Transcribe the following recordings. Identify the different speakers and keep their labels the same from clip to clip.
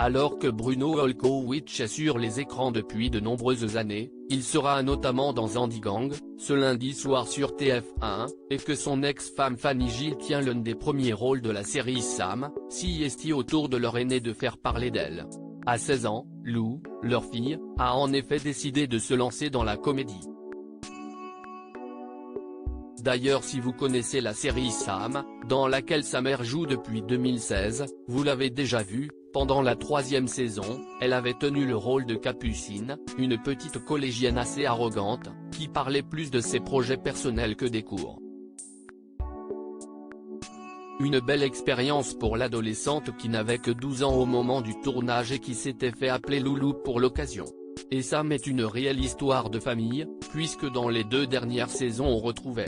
Speaker 1: Alors que Bruno Olkowicz est sur les écrans depuis de nombreuses années, il sera notamment dans Andy Gang, ce lundi soir sur TF1, et que son ex-femme Fanny Gill tient l'un des premiers rôles de la série Sam, si est autour de leur aîné de faire parler d'elle. À 16 ans, Lou, leur fille, a en effet décidé de se lancer dans la comédie. D'ailleurs, si vous connaissez la série Sam, dans laquelle sa mère joue depuis 2016, vous l'avez déjà vue, pendant la 3e saison, elle avait tenu le rôle de Capucine, une petite collégienne assez arrogante, qui parlait plus de ses projets personnels que des cours. Une belle expérience pour l'adolescente qui n'avait que 12 ans au moment du tournage et qui s'était fait appeler Loulou pour l'occasion. Et Sam est une réelle histoire de famille, puisque dans les 2 dernières saisons on retrouvait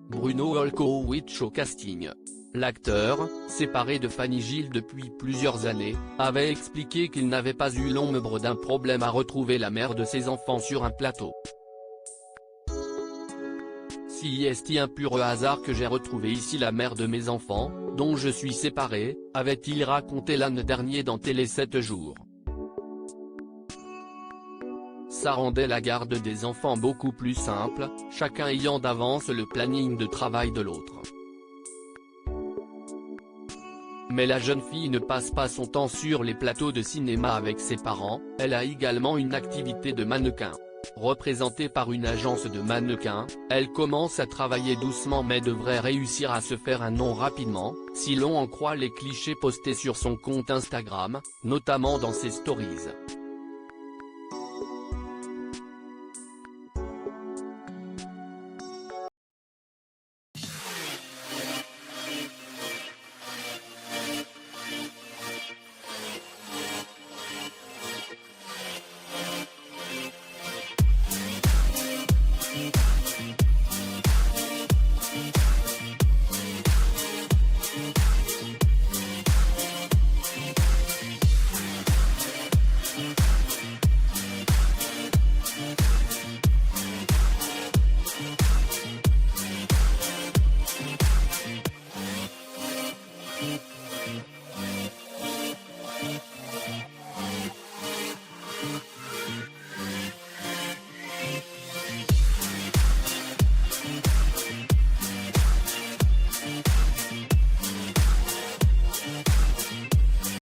Speaker 1: Bruno Olkowicz au casting. L'acteur, séparé de Fanny Gill depuis plusieurs années, avait expliqué qu'il n'avait pas eu l'ombre d'un problème à retrouver la mère de ses enfants sur un plateau. Si est-il un pur hasard que j'ai retrouvé ici la mère de mes enfants, dont je suis séparé, avait-il raconté l'an dernier dans Télé 7 jours. Ça rendait la garde des enfants beaucoup plus simple, chacun ayant d'avance le planning de travail de l'autre. Mais la jeune fille ne passe pas son temps sur les plateaux de cinéma avec ses parents, elle a également une activité de mannequin. Représentée par une agence de mannequins, elle commence à travailler doucement mais devrait réussir à se faire un nom rapidement, si l'on en croit les clichés postés sur son compte Instagram, notamment dans ses stories.